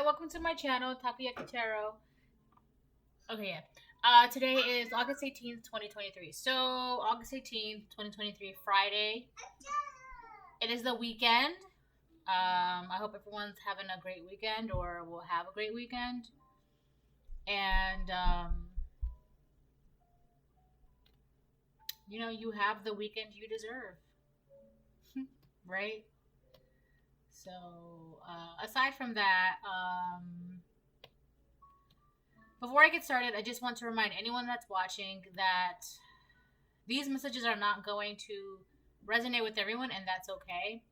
Hi, welcome to my channel, Takoyaki Tarot. Okay, yeah. Today is August 18th, 2023. So, August 18th, 2023, Friday. It is the weekend. I hope everyone's having a great weekend or will have a great weekend. And, you have the weekend you deserve. Right? So, aside from that, before I get started, I just want to remind anyone that's watching that these messages are not going to resonate with everyone, and that's okay.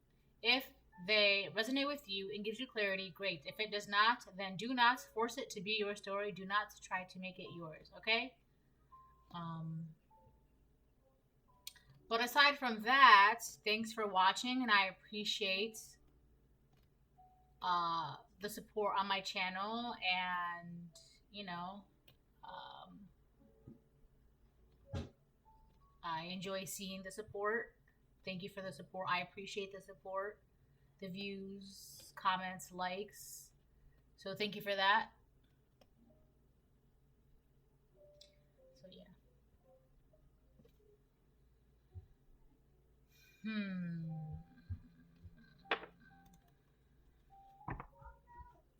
If they resonate with you and gives you clarity, great. If it does not, then do not force it to be your story. Do not try to make it yours, okay? But aside from that, thanks for watching, and I appreciate the support on my channel, and I enjoy seeing the support. Thank you for the support. I appreciate the support, the views, comments, likes. So thank you for that. So yeah.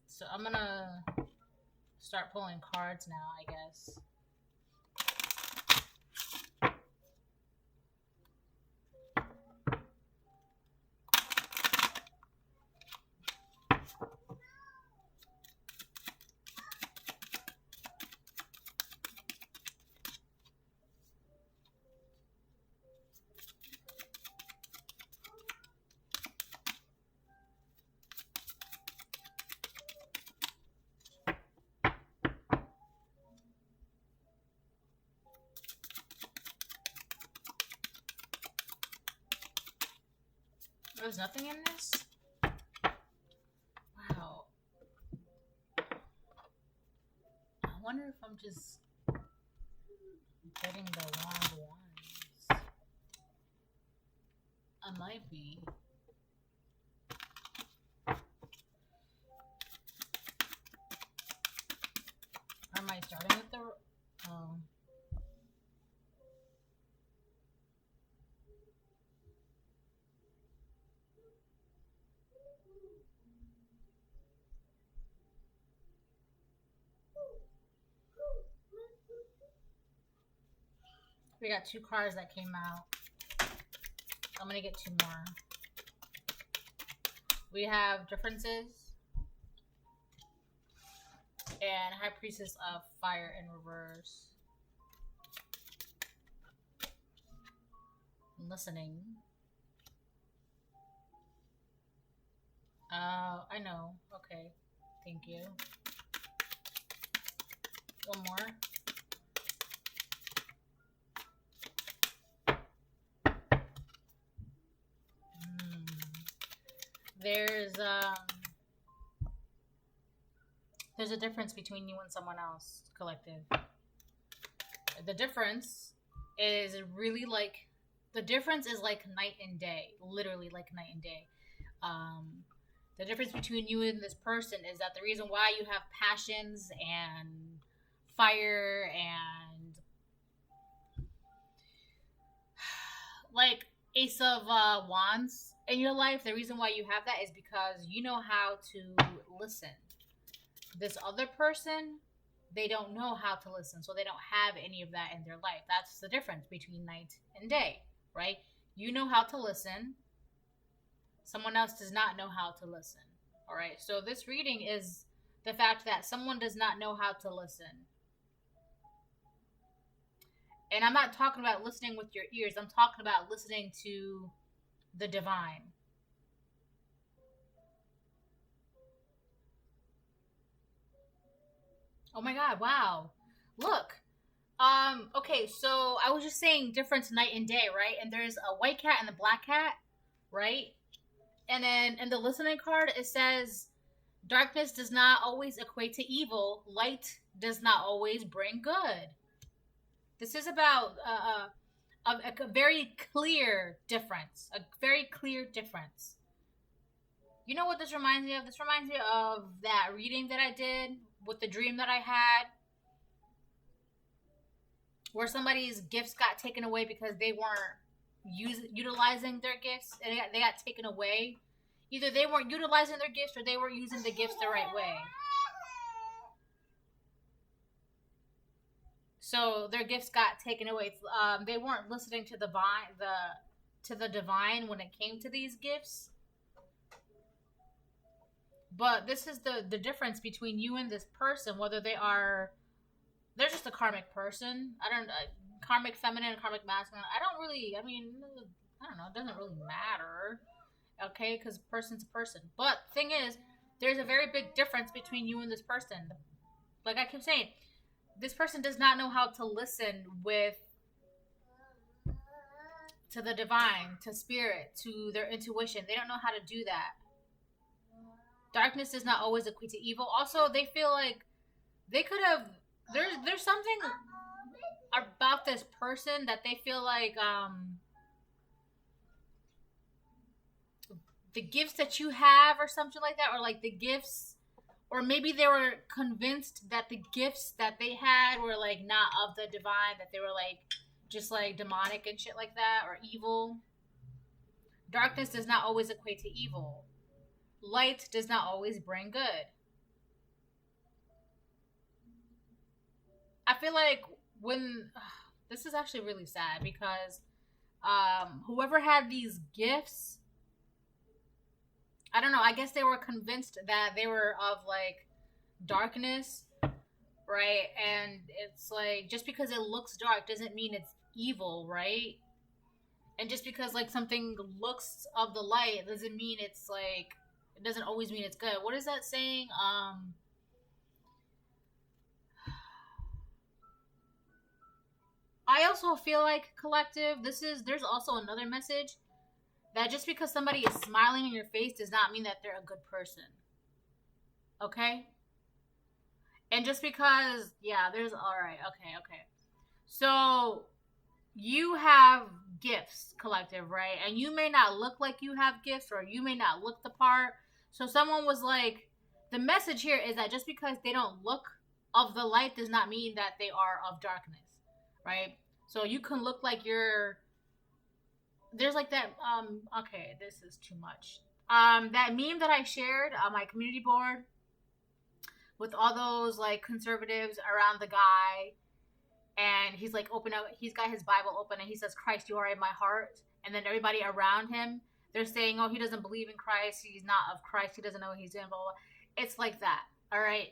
So I'm gonna start pulling cards now, I guess. There's nothing in this? Wow. I wonder if I'm just getting the wrong ones. I might be. Or am I starting with the... Oh. We got two cards that came out. I'm gonna get two more. We have differences and High Priestess of Fire in reverse. Listening. I know. Okay. Thank you. One more. There's a difference between you and someone else, collective. The difference is really like, the difference is like night and day, literally like night and day. The difference between you and this person is that the reason why you have passions and fire and like Ace of Wands in your life, the reason why you have that is because you know how to listen. This other person, they don't know how to listen, so they don't have any of that in their life. That's the difference between night and day, right? You know how to listen. Someone else does not know how to listen. All right, so this reading is the fact that someone does not know how to listen. And I'm not talking about listening with your ears. I'm talking about listening to the divine. Oh my God, wow. Look. Okay, so I was just saying difference night and day, right? And there's a white cat and a black cat, right? And then in the listening card, it says, darkness does not always equate to evil. Light does not always bring good. This is about a very clear difference. A very clear difference. You know what this reminds me of? This reminds me of that reading that I did with the dream that I had, where somebody's gifts got taken away because they weren't utilizing their gifts, and they got taken away. Either they weren't utilizing their gifts or they weren't using the gifts the right way. So their gifts got taken away. They weren't listening to the divine when it came to these gifts. But this is the difference between you and this person, whether they're just a karmic person. Karmic feminine, karmic masculine. I don't know. It doesn't really matter. Okay, because person's a person. But thing is, there's a very big difference between you and this person. Like I keep saying, this person does not know how to listen to the divine, to spirit, to their intuition. They don't know how to do that. Darkness does not always equate to evil. Also, they feel like they could have. There's something about this person that they feel like the gifts that you have or something like that, or like the gifts, or maybe they were convinced that the gifts that they had were like not of the divine, that they were like just like demonic and shit like that, or evil. Darkness does not always equate to evil. Light does not always bring good. I feel like this is actually really sad because whoever had these gifts, I don't know, I guess they were convinced that they were of like darkness, right? And it's like, just because it looks dark doesn't mean it's evil, right? And just because like something looks of the light doesn't mean it's like, it doesn't always mean it's good. What is that saying? I also feel like, collective, there's also another message that just because somebody is smiling in your face does not mean that they're a good person. Okay? And just because, yeah, there's, alright, okay. So, you have gifts, collective, right? And you may not look like you have gifts, or you may not look the part. So someone was like, the message here is that just because they don't look of the light does not mean that they are of darkness, right? So you can look like there's like that, okay, this is too much. That meme that I shared on my community board with all those like conservatives around the guy, and he's like he's got his Bible open and he says, "Christ, you are in my heart." And then everybody around him, they're saying, "Oh, he doesn't believe in Christ. He's not of Christ. He doesn't know what he's doing." Blah, blah, blah. It's like that. All right.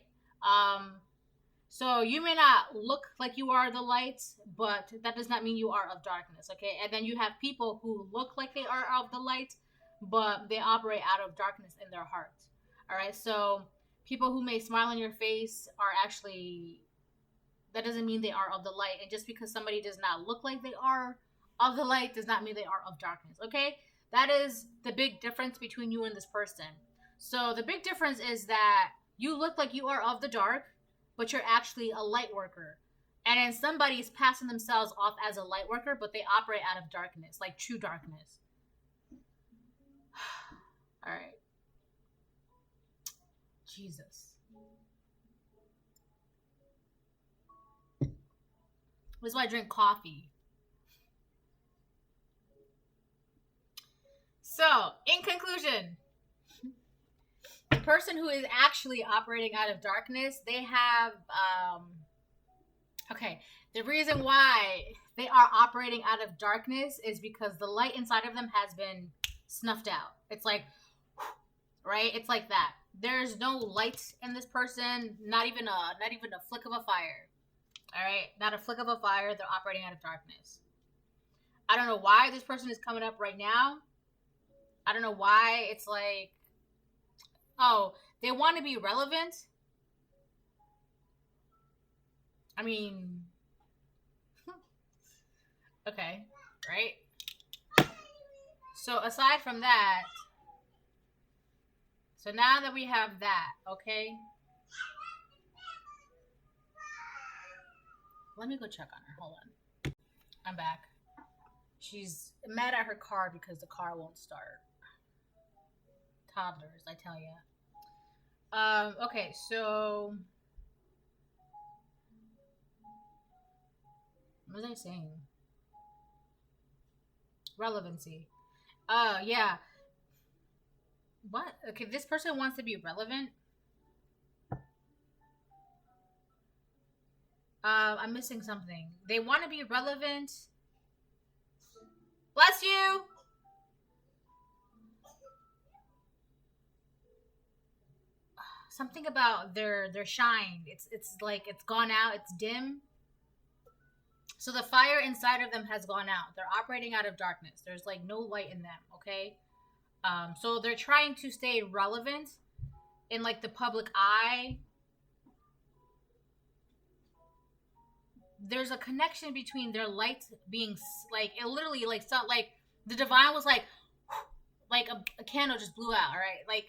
So you may not look like you are the light, but that does not mean you are of darkness. Okay. And then you have people who look like they are of the light, but they operate out of darkness in their hearts. All right. So people who may smile in your face are actually, that doesn't mean they are of the light. And just because somebody does not look like they are of the light does not mean they are of darkness. Okay. That is the big difference between you and this person. So the big difference is that you look like you are of the dark, but you're actually a light worker. And then somebody's passing themselves off as a light worker, but they operate out of darkness, like true darkness. All right. Jesus. This is why I drink coffee. So, in conclusion, the person who is actually operating out of darkness, they have, the reason why they are operating out of darkness is because the light inside of them has been snuffed out. It's like, right? It's like that. There's no light in this person, not even a flick of a fire. All right? Not a flick of a fire. They're operating out of darkness. I don't know why this person is coming up right now. I don't know why it's like, oh, they want to be relevant. I mean, okay, right? So aside from that, so now that we have that, okay, let me go check on her. Hold on. I'm back. She's mad at her car because the car won't start. toddlers, I tell you. Okay, so what was I saying? Relevancy. Yeah. What? Okay, this person wants to be relevant. I'm missing something. They want to be relevant. Bless you. Something about their shine. It's like it's gone out. It's dim. So the fire inside of them has gone out. They're operating out of darkness. There's like no light in them. Okay. So they're trying to stay relevant in like the public eye. There's a connection between their light being like it literally like so like the divine was like a candle just blew out. All right, like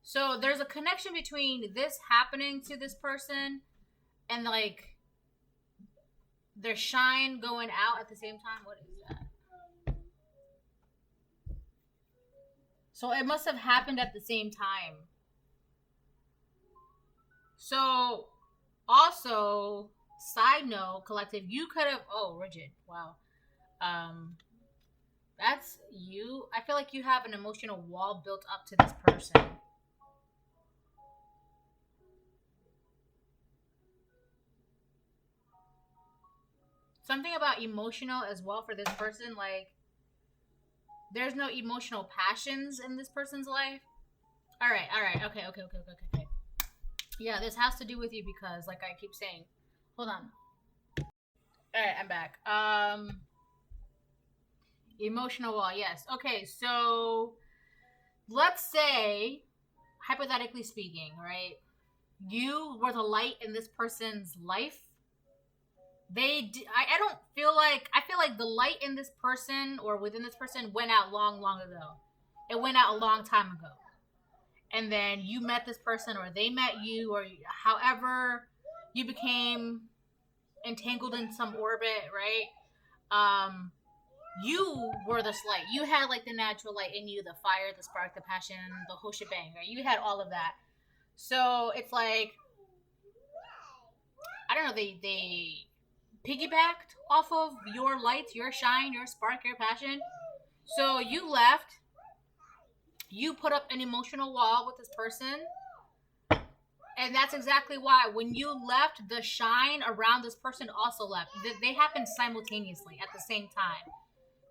so there's a connection between this happening to this person and like their shine going out at the same time. What is that? So it must have happened at the same time. So also, side note, collective, you could have rigid. Wow. That's you. I feel like you have an emotional wall built up to this person. Something about emotional as well for this person, like there's no emotional passions in this person's life. All right. Okay. Yeah, this has to do with you because, like I keep saying, hold on. All right, I'm back. Emotional wall, yes. Okay, so let's say, hypothetically speaking, right? You were the light in this person's life. I don't feel like, I feel like the light in this person or within this person went out long ago. It went out a long time ago. And then you met this person or they met you or however you became entangled in some orbit, right? You were this light. You had like the natural light in you, the fire, the spark, the passion, the whole shebang, right? You had all of that. So it's like, I don't know, they piggybacked off of your light, your shine, your spark, your passion. So you left. You put up an emotional wall with this person. And that's exactly why when you left, the shine around this person also left. They happened simultaneously at the same time.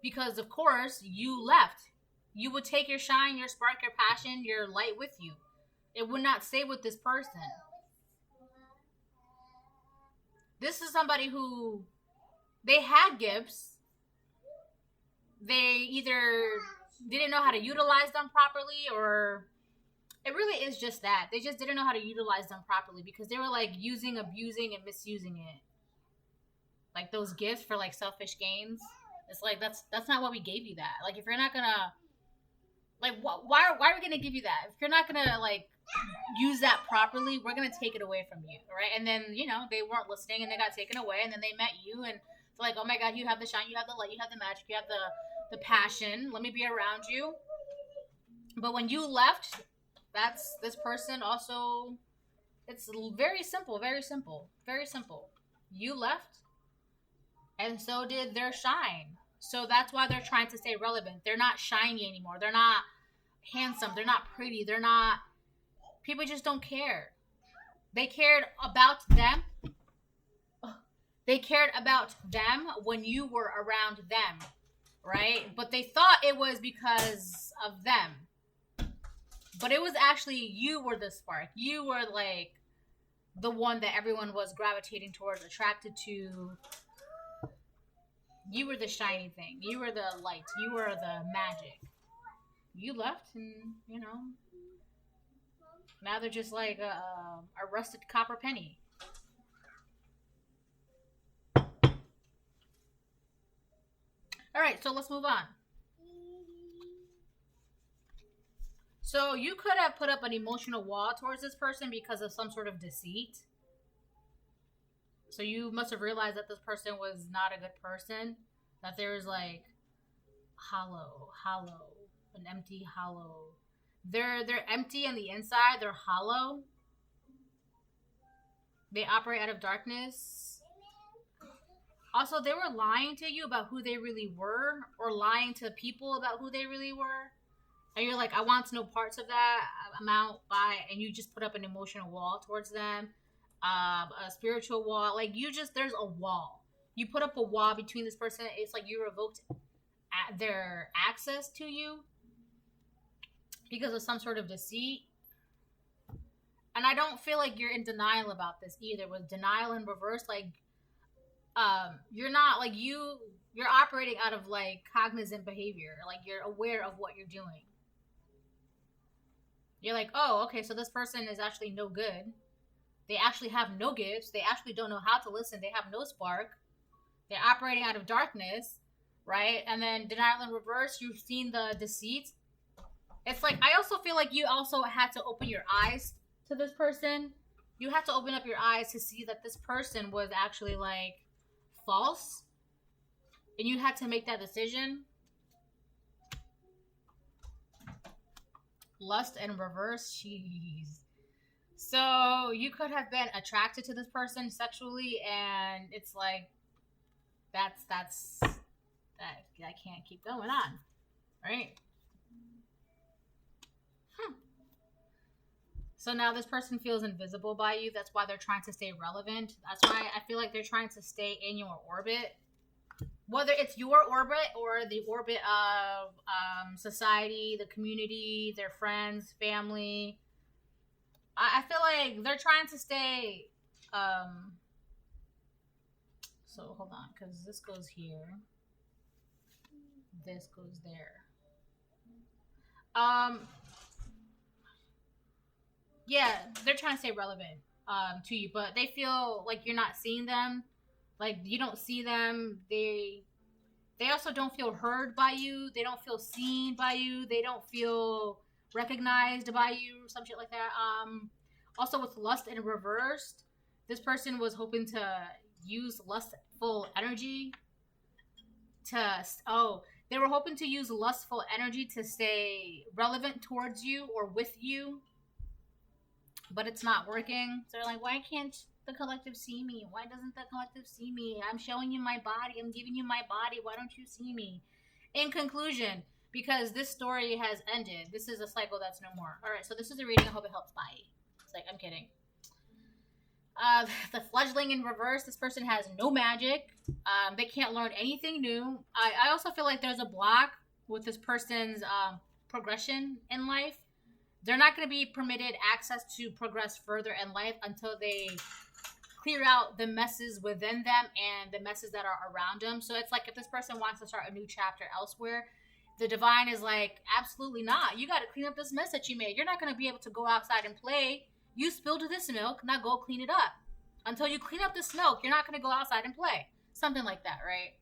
Because, of course, you left. You would take your shine, your spark, your passion, your light with you. It would not stay with this person. This is somebody who, they had gifts. They either didn't know how to utilize them properly, or it really is just that. They just didn't know how to utilize them properly because they were like using, abusing, and misusing it. Like those gifts for like selfish gains. It's like that's not why we gave you that. Like if you're not gonna, like why are we gonna give you that? If you're not gonna like use that properly, we're gonna take it away from you, right? And then they weren't listening and they got taken away, and then they met you and it's like, oh my god, you have the shine, you have the light, you have the magic, you have the passion. Let me be around you. But when you left, that's this person also. It's very simple, very simple, very simple. You left, and so did their shine. So that's why they're trying to stay relevant. They're not shiny anymore. They're not handsome. They're not pretty. They're not. People just don't care. They cared about them. They cared about them when you were around them, right? But they thought it was because of them. But it was actually you were the spark. You were like the one that everyone was gravitating towards, attracted to. You were the shiny thing. You were the light. You were the magic. You left, and now they're just like a rusted copper penny. All right, so let's move on. So you could have put up an emotional wall towards this person because of some sort of deceit. So you must have realized that this person was not a good person. That there was like hollow, an empty hollow. They're empty on the inside. They're hollow. They operate out of darkness. Also, they were lying to you about who they really were, or lying to people about who they really were. And you're like, I want to know parts of that. I'm out by, and you just put up an emotional wall towards them, a spiritual wall. Like there's a wall. You put up a wall between this person. It's like you revoked their access to you because of some sort of deceit. And I don't feel like you're in denial about this either. With denial in reverse, like, you're not like you're operating out of like cognizant behavior. Like you're aware of what you're doing. You're like, oh, okay, so this person is actually no good. They actually have no gifts. They actually don't know how to listen. They have no spark. They're operating out of darkness, right? And then denial in reverse, you've seen the deceit. It's like, I also feel like you also had to open your eyes to this person. You had to open up your eyes to see that this person was actually like false. And you had to make that decision. Lust and reverse, jeez. So you could have been attracted to this person sexually, and it's like that I can't keep going on, right? So now this person feels invisible by you. That's why they're trying to stay relevant. That's why I feel like they're trying to stay in your orbit. Whether it's your orbit or the orbit of society, the community, their friends, family. I feel like they're trying to stay... So, hold on, because this goes here. This goes there. Yeah, they're trying to stay relevant to you, but they feel like you're not seeing them. Like, you don't see them. They also don't feel heard by you. They don't feel seen by you. They don't feel recognized by you, some shit like that. Also, with lust in reversed, this person was hoping to use lustful energy they were hoping to use lustful energy to stay relevant towards you or with you, but it's not working. So they're like, why can't the collective see me? Why doesn't the collective see me? I'm showing you my body. I'm giving you my body. Why don't you see me? In conclusion, because this story has ended, this is a cycle that's no more. All right, so this is a reading. I hope it helps. Bye. It's like, I'm kidding. The fledgling in reverse, this person has no magic. They can't learn anything new. I also feel like there's a block with this person's progression in life. They're not going to be permitted access to progress further in life until they clear out the messes within them and the messes that are around them. So it's like if this person wants to start a new chapter elsewhere, the divine is like, absolutely not. You got to clean up this mess that you made. You're not going to be able to go outside and play. You spilled this milk, now go clean it up. Until you clean up this milk, you're not going to go outside and play. Something like that, right?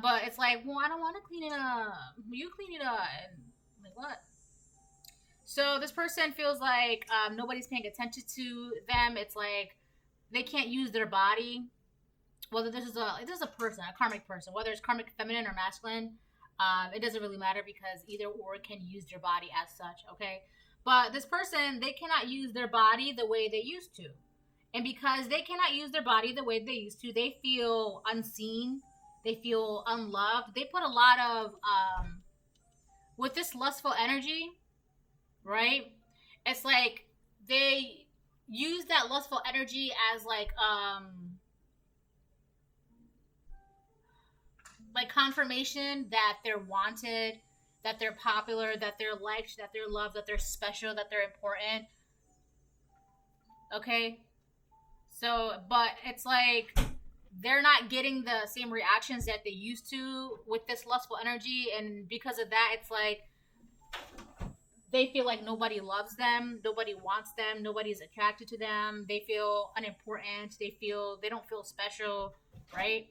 But it's like, well, I don't want to clean it up. You clean it up. And I'm like, what? So this person feels like nobody's paying attention to them. It's like they can't use their body. Whether this is a person, a karmic person, whether it's karmic feminine or masculine, it doesn't really matter because either or can use their body as such, okay? But this person, they cannot use their body the way they used to. And because they cannot use their body the way they used to, they feel unseen. They feel unloved. They put a lot of, with this lustful energy, right? It's like they use that lustful energy as like confirmation that they're wanted, that they're popular, that they're liked, that they're loved, that they're special, that they're important. Okay? So, but it's like they're not getting the same reactions that they used to with this lustful energy, and because of that, it's like they feel like nobody loves them, nobody wants them, nobody's attracted to them. They feel unimportant. They don't feel special, right?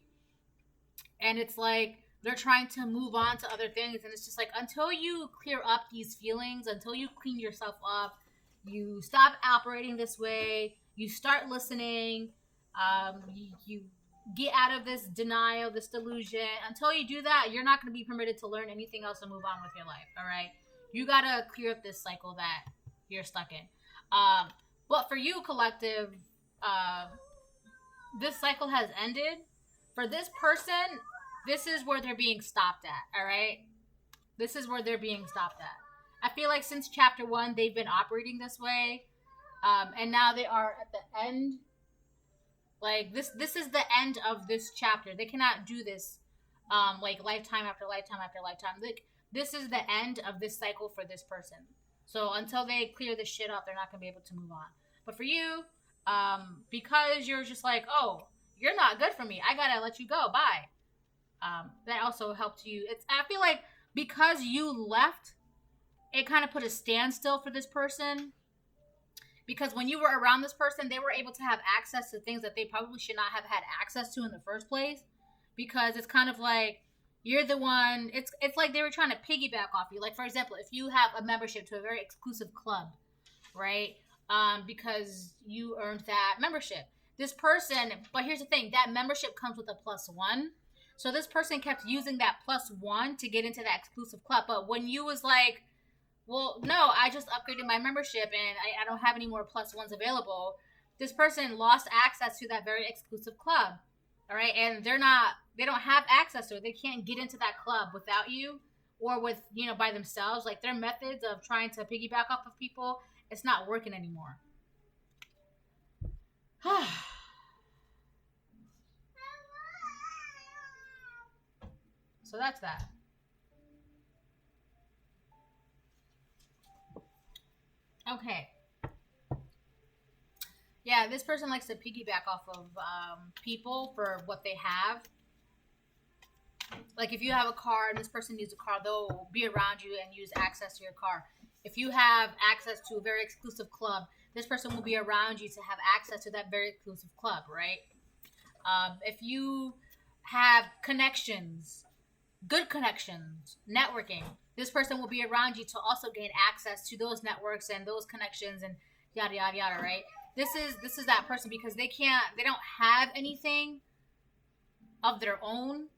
And it's like they're trying to move on to other things, and it's just like until you clear up these feelings, until you clean yourself up, you stop operating this way, you start listening, you get out of this denial, this delusion. Until you do that, you're not going to be permitted to learn anything else and move on with your life, all right? You gotta clear up this cycle that you're stuck in. But for you, collective, this cycle has ended. For this person, this is where they're being stopped at. All right, this is where they're being stopped at. I feel like since chapter 1, they've been operating this way, and now they are at the end. Like this is the end of this chapter. They cannot do this, like lifetime after lifetime after lifetime. Like this is the end of this cycle for this person. So until they clear this shit up, they're not gonna be able to move on. But for you, because you're just like, oh, you're not good for me, I gotta let you go. Bye. That also helped you. I feel like because you left, it kind of put a standstill for this person. Because when you were around this person, they were able to have access to things that they probably should not have had access to in the first place. Because it's kind of like you're the one. It's like they were trying to piggyback off you. Like, for example, if you have a membership to a very exclusive club, right? Because you earned that membership. This person, but here's the thing, that membership comes with a +1. So this person kept using that +1 to get into that exclusive club. But when you was like, well, no, I just upgraded my membership and I don't have any more +1s available, this person lost access to that very exclusive club. All right. And they don't have access to it. They can't get into that club without you or with, by themselves. Like their methods of trying to piggyback off of people, it's not working anymore. So that's that. Okay. Yeah, this person likes to piggyback off of people for what they have. Like if you have a car and this person needs a car, they'll be around you and use access to your car. If you have access to a very exclusive club, this person will be around you to have access to that very exclusive club, right? If you have connections, good connections, networking, this person will be around you to also gain access to those networks and those connections and yada yada yada, right? This is that person because they don't have anything of their own.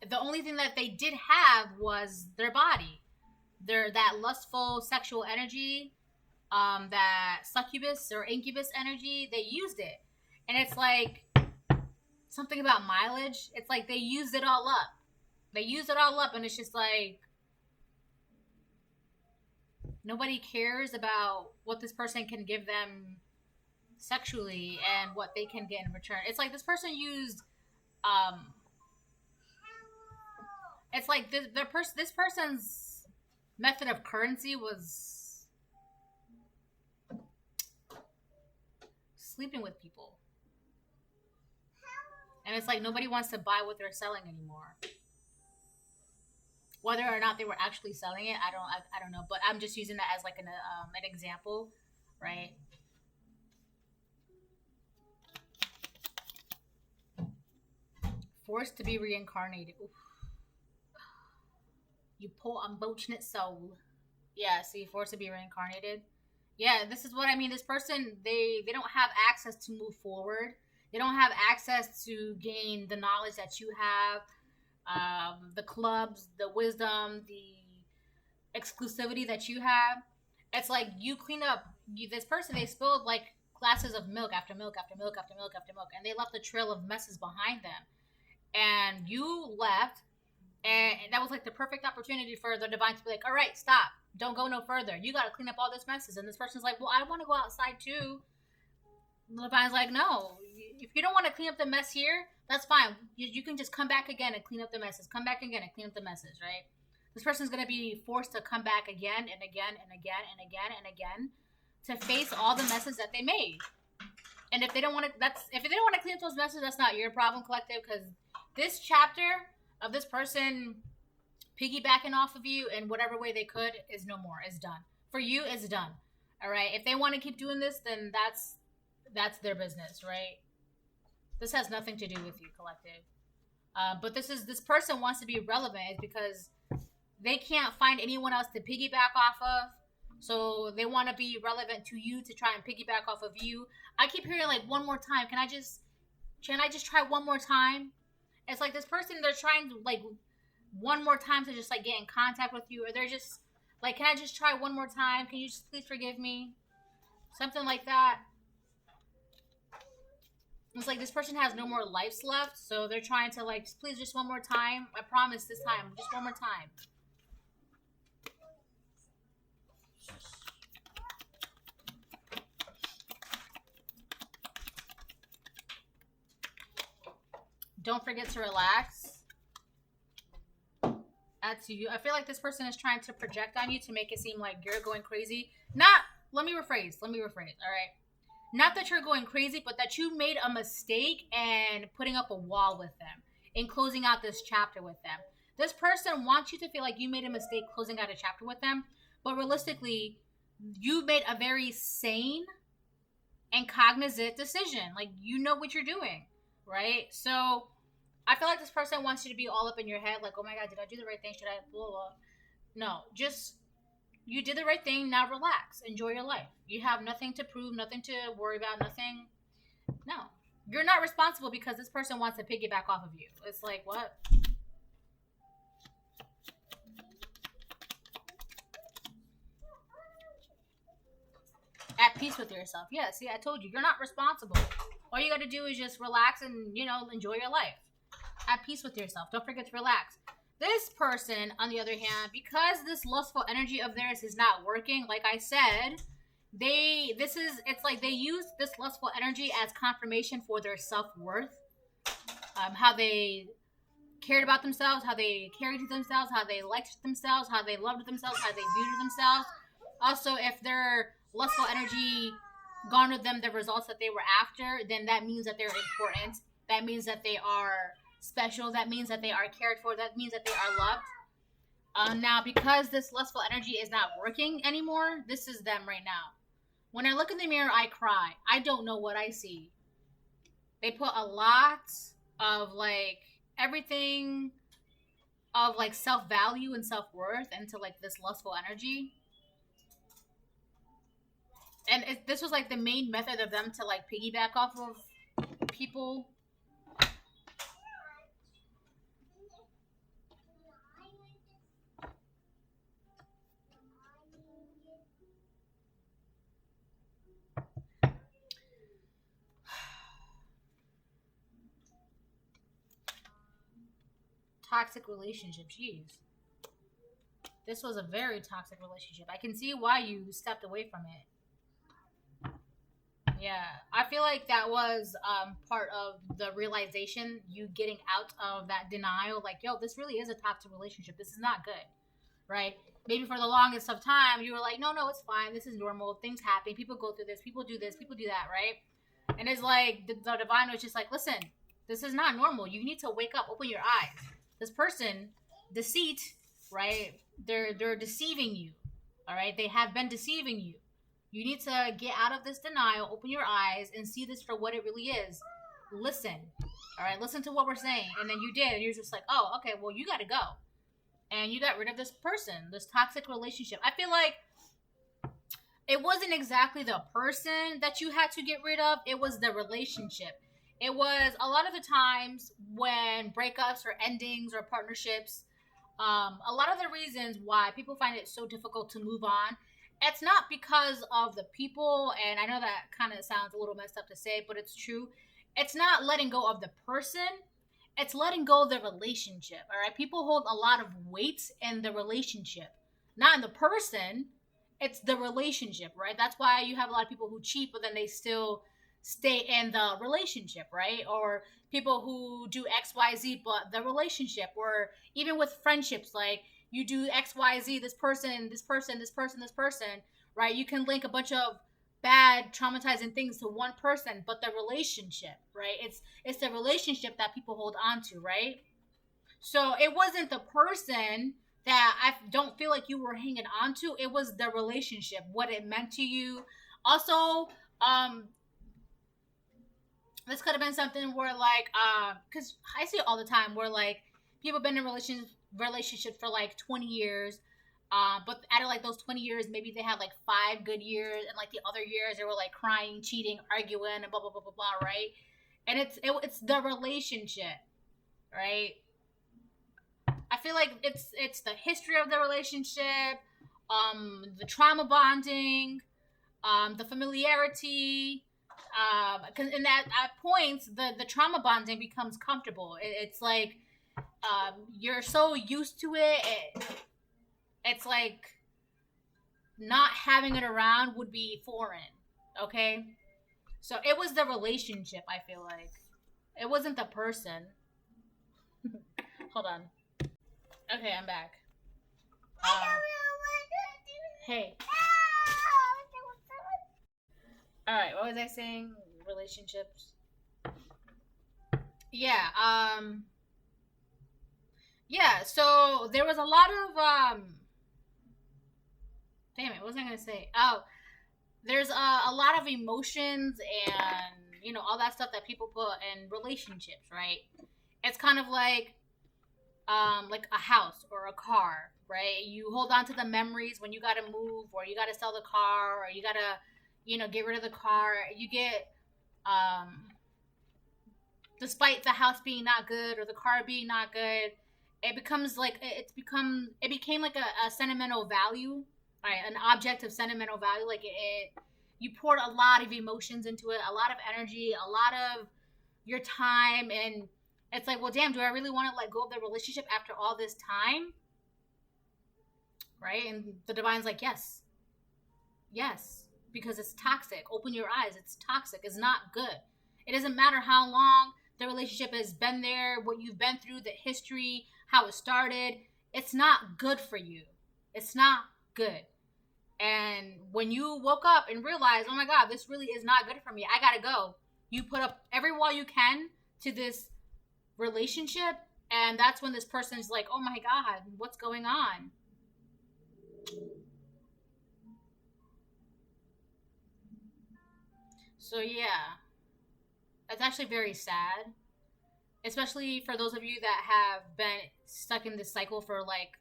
The only thing that they did have was their body, that lustful sexual energy, that succubus or incubus energy. They used it, and it's like something about mileage. It's like they used it all up. They used it all up, and it's just like nobody cares about what this person can give them sexually and what they can get in return. It's like this person used, it's like this person's method of currency was sleeping with people. And it's like nobody wants to buy what they're selling anymore. Whether or not they were actually selling it, I don't know. But I'm just using that as like an example, right? Forced to be reincarnated. Oof. You poor unfortunate soul. Yeah, see, forced to be reincarnated. Yeah, this is what I mean. This person, they don't have access to move forward. They don't have access to gain the knowledge that you have. The clubs, the wisdom, the exclusivity that you have. It's like you clean up this person. They spilled like glasses of milk after milk after milk after milk after milk, and they left a trail of messes behind them. And you left, and that was like the perfect opportunity for the divine to be like, all right, stop, don't go no further. You got to clean up all this messes. And this person's like, well, I want to go outside too. The divine's like, no, if you don't want to clean up the mess here, that's fine. You can just come back again and clean up the messes. Come back again and clean up the messes, right? This person's going to be forced to come back again and again and again and again and again to face all the messes that they made. And if they don't want to, if they don't want to clean up those messes, that's not your problem, collective, because this chapter of this person piggybacking off of you in whatever way they could is no more. It's done. For you, it's done. All right? If they want to keep doing this, then that's their business, right? This has nothing to do with you, collective. But this person wants to be relevant because they can't find anyone else to piggyback off of. So they want to be relevant to you to try and piggyback off of you. I keep hearing like one more time. Can I just try one more time? It's like this person, they're trying to like one more time to just like get in contact with you, or they're just like, can I just try one more time? Can you just please forgive me? Something like that. It's like this person has no more lives left, so they're trying to like, please, just one more time. I promise this time, just one more time. Don't forget to relax. That's you. I feel like this person is trying to project on you to make it seem like you're going crazy. Let me rephrase. All right. Not that you're going crazy, but that you made a mistake and putting up a wall with them and closing out this chapter with them. This person wants you to feel like you made a mistake closing out a chapter with them, but realistically, you made a very sane and cognizant decision. Like, you know what you're doing, right? So I feel like this person wants you to be all up in your head, like, oh my God, did I do the right thing? Should I blah, blah. No, just, you did the right thing. Now relax. Enjoy your life. You have nothing to prove, nothing to worry about, nothing. No. You're not responsible because this person wants to piggyback off of you. It's like, what? At peace with yourself. Yeah, see, I told you. You're not responsible. All you got to do is just relax and, enjoy your life. At peace with yourself. Don't forget to relax. This person, on the other hand, because this lustful energy of theirs is not working, like I said, it's like they use this lustful energy as confirmation for their self-worth. How they cared about themselves, how they carried themselves, how they liked themselves, how they loved themselves, how they viewed themselves. Also, if their lustful energy garnered them the results that they were after, then that means that they're important. That means that they are special. That means that they are cared for. That means that they are loved. Now, because this lustful energy is not working anymore, this is them right now. When I look in the mirror, I cry. I don't know what I see. They put a lot of like everything of like self-value and self-worth into like this lustful energy. And this was like the main method of them to like piggyback off of people. Toxic relationship. Jeez. This was a very toxic relationship. I can see why you stepped away from it. Yeah. I feel like that was part of the realization, you getting out of that denial. Like, yo, this really is a toxic relationship. This is not good. Right? Maybe for the longest of time, you were like, no, it's fine. This is normal. Things happen. People go through this. People do this. People do that. Right? And it's like the divine was just like, listen, this is not normal. You need to wake up. Open your eyes. This person, deceit, right? They're deceiving you. All right? They have been deceiving you. You need to get out of this denial, open your eyes, and see this for what it really is. Listen. All right? Listen to what we're saying. And then you did. And you're just like, oh, okay, well, you got to go. And you got rid of this person, this toxic relationship. I feel like it wasn't exactly the person that you had to get rid of. It was the relationship. It was a lot of the times when breakups or endings or partnerships, a lot of the reasons why people find it so difficult to move on, it's not because of the people, and I know that kind of sounds a little messed up to say, but it's true. It's not letting go of the person. It's letting go of the relationship, all right? People hold a lot of weight in the relationship, not in the person. It's the relationship, right? That's why you have a lot of people who cheat, but then they still stay in the relationship, right? Or people who do XYZ, but the relationship, or even with friendships, like you do XYZ, this person, right? You can link a bunch of bad, traumatizing things to one person, but the relationship, right? It's the relationship that people hold on to, right? So it wasn't the person that I don't feel like you were hanging on to. It was the relationship, what it meant to you. Also, this could have been something where like, because I see it all the time where like people have been in relationship for like 20 years, but out of like those 20 years, maybe they had like 5 good years, and like the other years they were like crying, cheating, arguing, and blah blah blah blah blah, right? And it's the relationship, right? I feel like it's the history of the relationship, the trauma bonding, the familiarity. Because in that at points the trauma bonding becomes comfortable. It's like you're so used to it's like not having it around would be foreign. Okay, so it was the relationship. I feel like it wasn't the person. Hold on. Okay, I'm back. Hey. All right, what was I saying? Relationships. Yeah. Yeah. So there was a lot of Damn it! What was I gonna say? Oh, there's a lot of emotions and all that stuff that people put in relationships, right? It's kind of like a house or a car, right? You hold on to the memories when you gotta move or you gotta sell the car or you gotta get rid of the car. You get despite the house being not good or the car being not good, it becomes like it became like a sentimental value, right? An object of sentimental value. Like you poured a lot of emotions into it, a lot of energy, a lot of your time, and it's like, well, damn, do I really want to let go of the relationship after all this time? Right? And the divine's like, yes. Yes. Because it's toxic. Open your eyes. It's toxic. It's not good. It doesn't matter how long the relationship has been there, what you've been through, the history, how it started. It's not good for you. It's not good. And when you woke up and realized, oh my God, this really is not good for me, I gotta go. You put up every wall you can to this relationship, and that's when this person's like, oh my God, what's going on? So yeah, that's actually very sad, especially for those of you that have been stuck in this cycle for like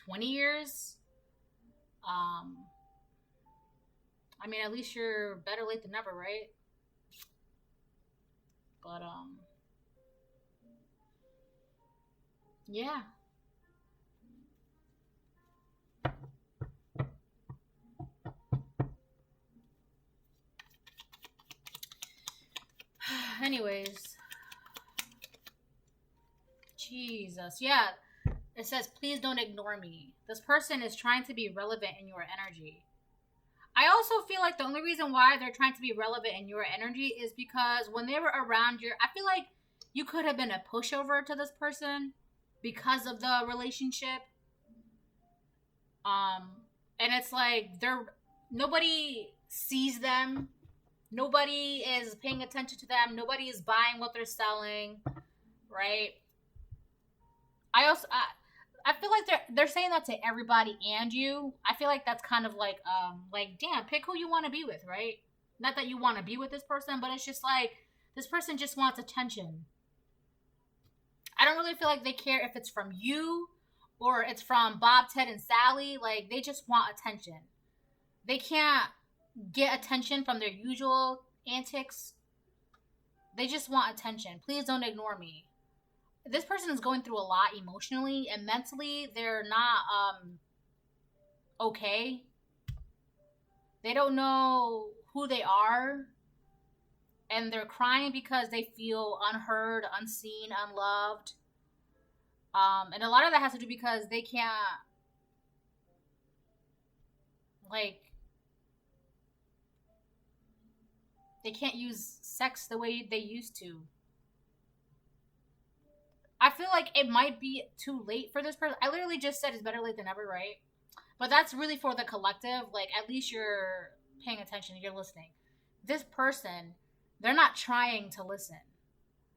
20 years. I mean, at least you're better late than never, right? But yeah. Anyways, Jesus, yeah. It says, please don't ignore me. This person is trying to be relevant in your energy. I also feel like the only reason why they're trying to be relevant in your energy is because when they were around I feel like you could have been a pushover to this person because of the relationship. And it's like nobody sees them. Nobody is paying attention to them. Nobody is buying what they're selling, right? I feel like they're saying that to everybody and you. I feel like that's kind of like damn, pick who you want to be with, right? Not that you want to be with this person, but it's just like this person just wants attention. I don't really feel like they care if it's from you or it's from Bob, Ted, and Sally. Like, they just want attention. They can't get attention from their usual antics. They just want attention. Please don't ignore me. This person is going through a lot emotionally and mentally. They're not okay. They don't know who they are, and they're crying because they feel unheard, unseen, unloved. And a lot of that has to do because they can't use sex the way they used to. I feel like it might be too late for this person. I literally just said it's better late than never, right? But that's really for the collective. Like, at least you're paying attention, you're listening. This person, they're not trying to listen.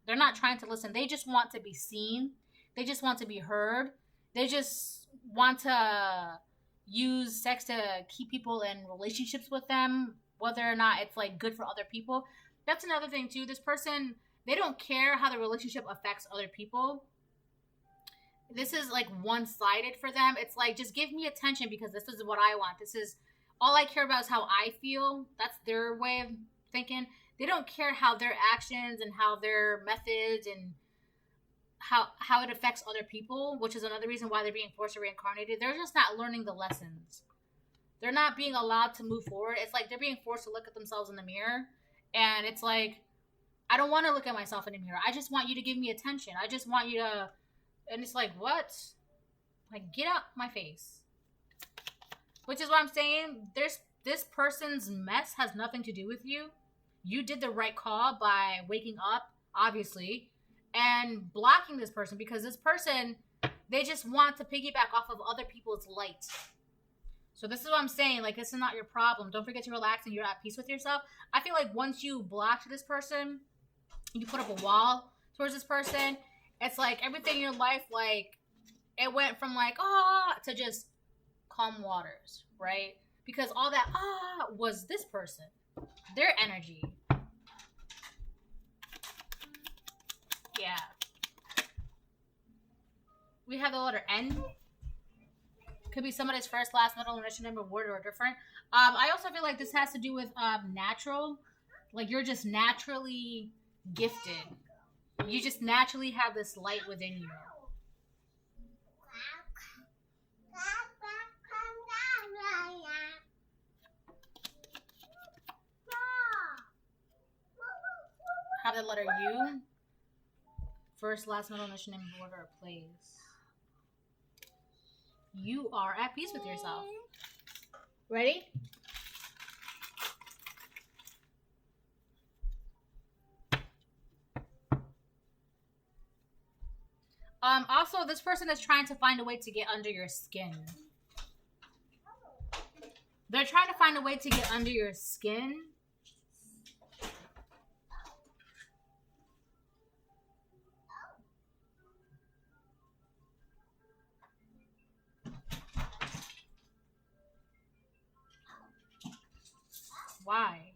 They're not trying to listen. They just want to be seen. They just want to be heard. They just want to use sex to keep people in relationships with them, whether or not it's like good for other people. That's another thing too. This person, they don't care how the relationship affects other people. This is like one-sided for them. It's like, just give me attention because this is what I want. This is all I care about is how I feel. That's their way of thinking. They don't care how their actions and how their methods and how it affects other people, which is another reason why they're being forced to reincarnated. They're just not learning the lessons. They're not being allowed to move forward. It's like they're being forced to look at themselves in the mirror, and it's like, I don't want to look at myself in the mirror. I just want you to give me attention. I just want you to, and it's like, what? Like, get out my face. Which is what I'm saying. This person's mess has nothing to do with you. You did the right call by waking up, obviously, and blocking this person, because this person, they just want to piggyback off of other people's light. So this is what I'm saying. Like, this is not your problem. Don't forget to relax and you're at peace with yourself. I feel like once you block this person, you put up a wall towards this person, it's like everything in your life, like, it went from like, to just calm waters, right? Because all that was this person, their energy. Yeah. We have the letter N. Could be somebody's first, last, middle, initial name, or word, or different. I also feel like this has to do with natural. Like, you're just naturally gifted. You just naturally have this light within you. Have the letter U. First, last, middle, initial name, order, or place. You are at peace with yourself. Ready? Also, this person is trying to find a way to get under your skin. They're trying to find a way to get under your skin. Why?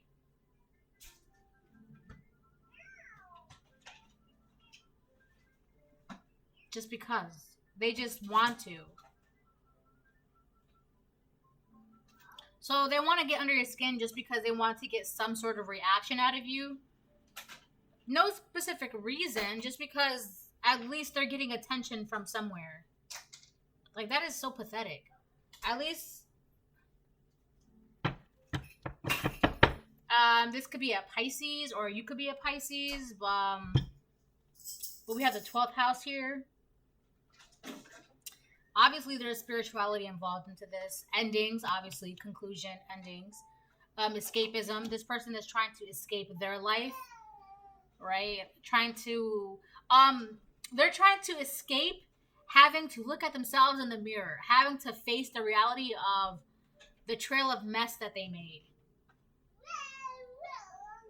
Just because. They just want to. So they want to get under your skin just because they want to get some sort of reaction out of you. No specific reason, just because at least they're getting attention from somewhere. Like, that is so pathetic. At least this could be a Pisces, or you could be a Pisces. But we have the 12th house here. Obviously, there's spirituality involved into this. Endings, obviously, conclusion, endings. Escapism. This person is trying to escape their life, right? They're trying to escape having to look at themselves in the mirror, having to face the reality of the trail of mess that they made.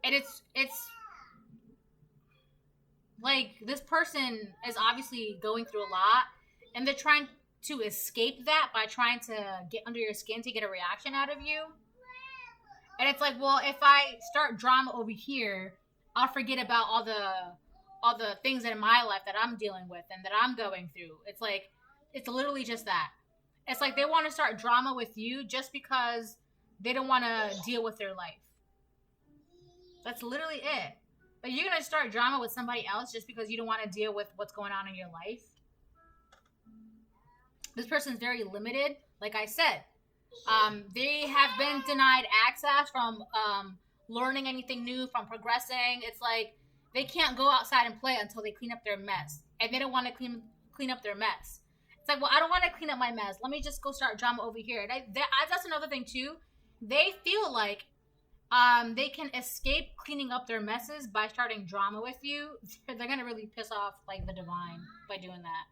And it's like, this person is obviously going through a lot, and they're trying to escape that by trying to get under your skin to get a reaction out of you. And it's like, well, if I start drama over here, I'll forget about all the things in my life that I'm dealing with and that I'm going through. It's like, it's literally just that. It's like they want to start drama with you just because they don't want to deal with their life. That's literally it. But you're going to start drama with somebody else just because you don't want to deal with what's going on in your life. This person's very limited. Like I said, they have been denied access from learning anything new, from progressing. It's like they can't go outside and play until they clean up their mess. And they don't want to clean up their mess. It's like, well, I don't want to clean up my mess. Let me just go start drama over here. And that's another thing, too. They feel like they can escape cleaning up their messes by starting drama with you. They're going to really piss off, like, the divine by doing that.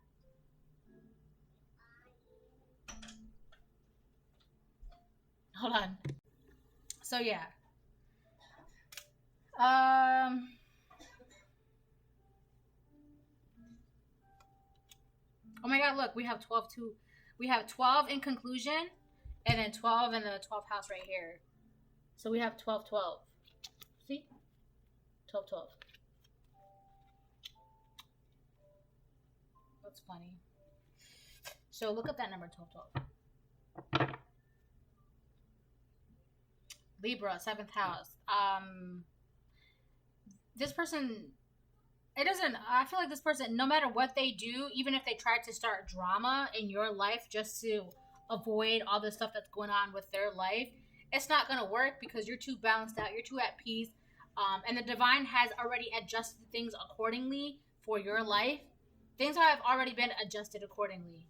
Hold on. So, yeah. Oh my god, look, we have 12 too. We have 12 in conclusion, and then 12 in the 12th house right here. So we have 12, 12. See? 12, 12. That's funny. So look up that number, 12, 12. Libra, 7th house. This person, it doesn't. I feel like this person, no matter what they do, even if they try to start drama in your life just to avoid all the stuff that's going on with their life, it's not going to work because you're too balanced out, you're too at peace, and the divine has already adjusted things accordingly for your life. Things have already been adjusted accordingly.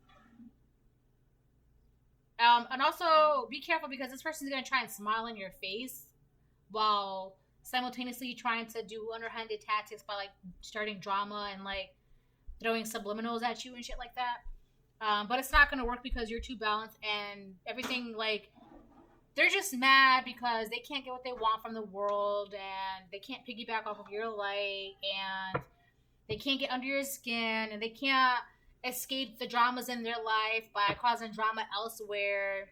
And also be careful because this person's going to try and smile in your face while simultaneously trying to do underhanded tactics by like starting drama and like throwing subliminals at you and shit like that. But it's not going to work because you're too balanced and everything. Like, they're just mad because they can't get what they want from the world and they can't piggyback off of your light and they can't get under your skin and they can't escape the dramas in their life by causing drama elsewhere.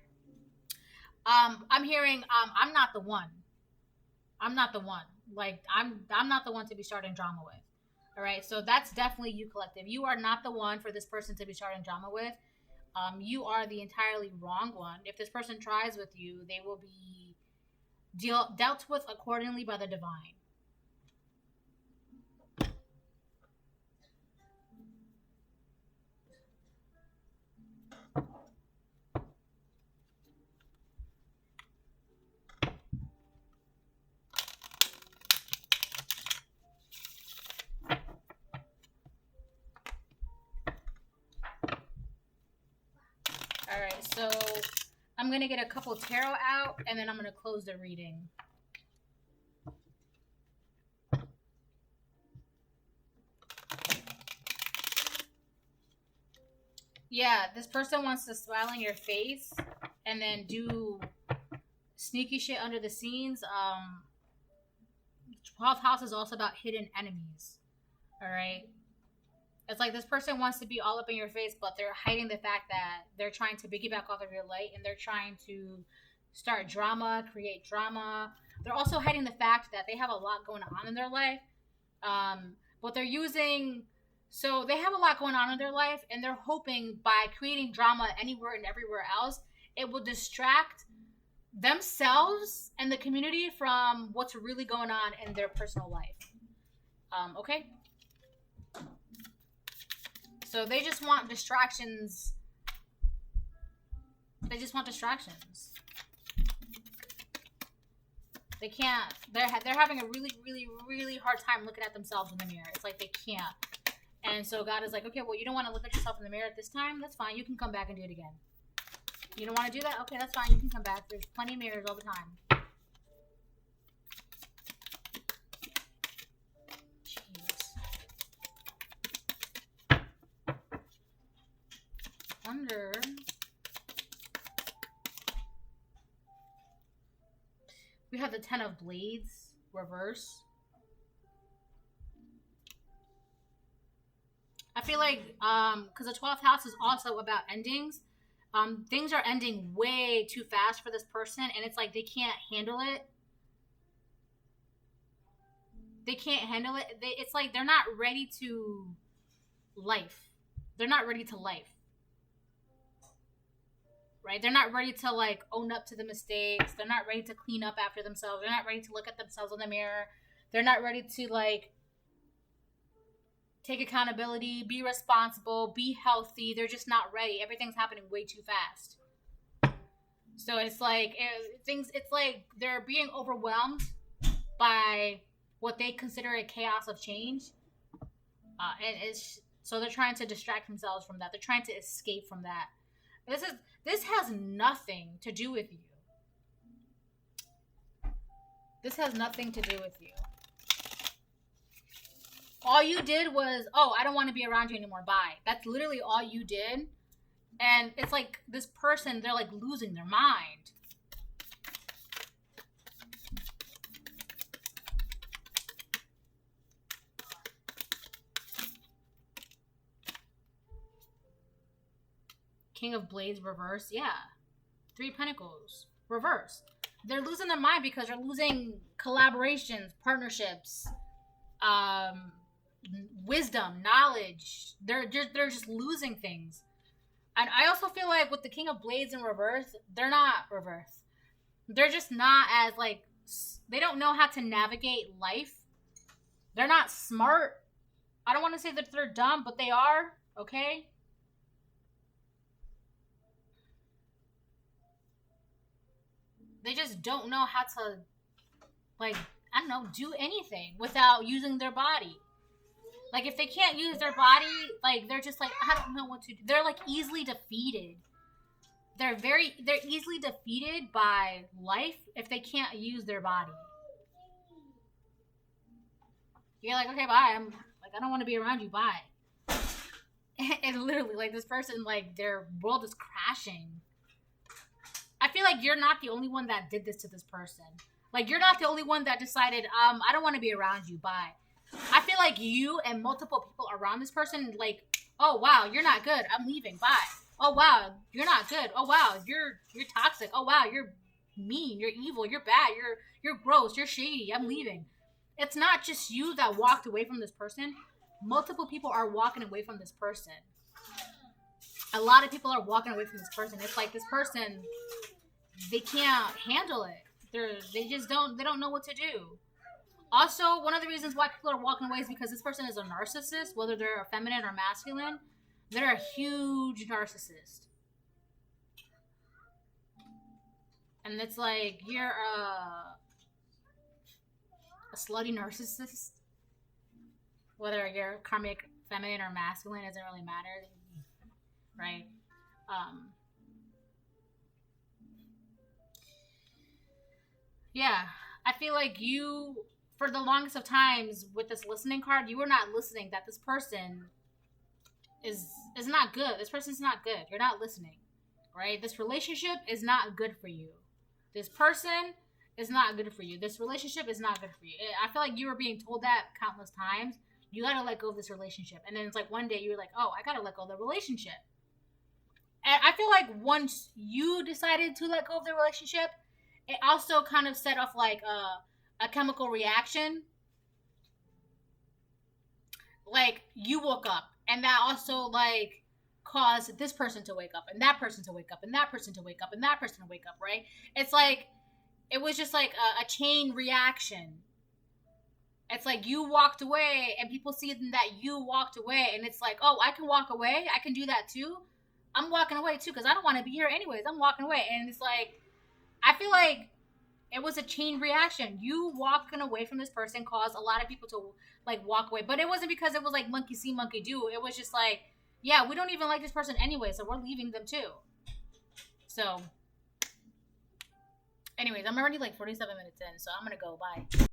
I'm hearing I'm not the one. I'm not the one. Like, I'm not the one to be starting drama with. All right, so that's definitely you, collective. You are not the one for this person to be starting drama with. You are the entirely wrong one. If this person tries with you, they will be dealt with accordingly by the divine. All right, so I'm going to get a couple tarot out, and then I'm going to close the reading. Yeah, this person wants to smile in your face and then do sneaky shit under the scenes. 12th house is also about hidden enemies. All right? It's like this person wants to be all up in your face, but they're hiding the fact that they're trying to piggyback off of your light and they're trying to start drama, create drama. They're also hiding the fact that they have a lot going on in their life. But they're using... So they have a lot going on in their life and they're hoping by creating drama anywhere and everywhere else, it will distract themselves and the community from what's really going on in their personal life. Okay? So they just want distractions. They just want distractions. They can't. They're having a really, really, really hard time looking at themselves in the mirror. It's like they can't. And so God is like, okay, well, you don't want to look at yourself in the mirror at this time? That's fine. You can come back and do it again. You don't want to do that? Okay, that's fine. You can come back. There's plenty of mirrors all the time. Wonder. We have the 10 of Blades reverse. I feel like because the 12th house is also about endings. Things are ending way too fast for this person, and it's like they can't handle it. They can't handle it. It's like they're not ready to life. They're not ready to life. Right? They're not ready to like own up to the mistakes. They're not ready to clean up after themselves. They're not ready to look at themselves in the mirror. They're not ready to like take accountability, be responsible, be healthy. They're just not ready. Everything's happening way too fast. So it's like it's like they're being overwhelmed by what they consider a chaos of change. So they're trying to distract themselves from that. They're trying to escape from that. This has nothing to do with you. This has nothing to do with you. All you did was, oh, I don't want to be around you anymore. Bye. That's literally all you did. And it's like this person, they're like losing their mind. King of Blades reverse. Yeah. 3 Pentacles reverse. They're losing their mind because they're losing collaborations, partnerships, wisdom, knowledge. They're just losing things. And I also feel like with the King of Blades in reverse, they're not reverse. They're just not as like, they don't know how to navigate life. They're not smart. I don't want to say that they're dumb, but they are, okay? They just don't know how to, like, I don't know, do anything without using their body. Like, if they can't use their body, like, they're just like, I don't know what to do. They're, like, easily defeated. They're easily defeated by life if they can't use their body. You're like, okay, bye. I don't want to be around you. Bye. And literally, like, this person, like, their world is crashing. I feel like you're not the only one that did this to this person. Like, you're not the only one that decided, I don't want to be around you. Bye. I feel like you and multiple people around this person, like, oh, wow, you're not good. I'm leaving. Bye. Oh, wow, you're not good. Oh, wow, you're toxic. Oh, wow, you're mean. You're evil. You're bad. You're gross. You're shady. I'm leaving. It's not just you that walked away from this person. Multiple people are walking away from this person. A lot of people are walking away from this person. It's like this person, they can't handle it. They don't know what to do. Also, one of the reasons why people are walking away is because this person is a narcissist, whether they're a feminine or masculine. They're a huge narcissist. And it's like, you're a slutty narcissist. Whether you're karmic, feminine, or masculine, doesn't really matter. Right? Yeah. I feel like you, for the longest of times with this listening card, you were not listening that this person is not good. This person's not good. You're not listening, right? This relationship is not good for you. This person is not good for you. This relationship is not good for you. I feel like you were being told that countless times. You gotta let go of this relationship. And then it's like one day you're like, oh, I gotta let go of the relationship. And I feel like once you decided to let go of the relationship, it also kind of set off like a chemical reaction. Like, you woke up. And that also, like, caused this person to wake up, and that person to wake up, and that person to wake up, and that person to wake up, right? It's like, it was just like a chain reaction. It's like you walked away, and people see that you walked away, and it's like, oh, I can walk away? I can do that too? I'm walking away too, because I don't want to be here anyways. I'm walking away. And it's like, I feel like it was a chain reaction. You walking away from this person caused a lot of people to, like, walk away. But it wasn't because it was like monkey see, monkey do. It was just like, yeah, we don't even like this person anyway, so we're leaving them too. So, anyways, I'm already like 47 minutes in, so I'm gonna go. Bye.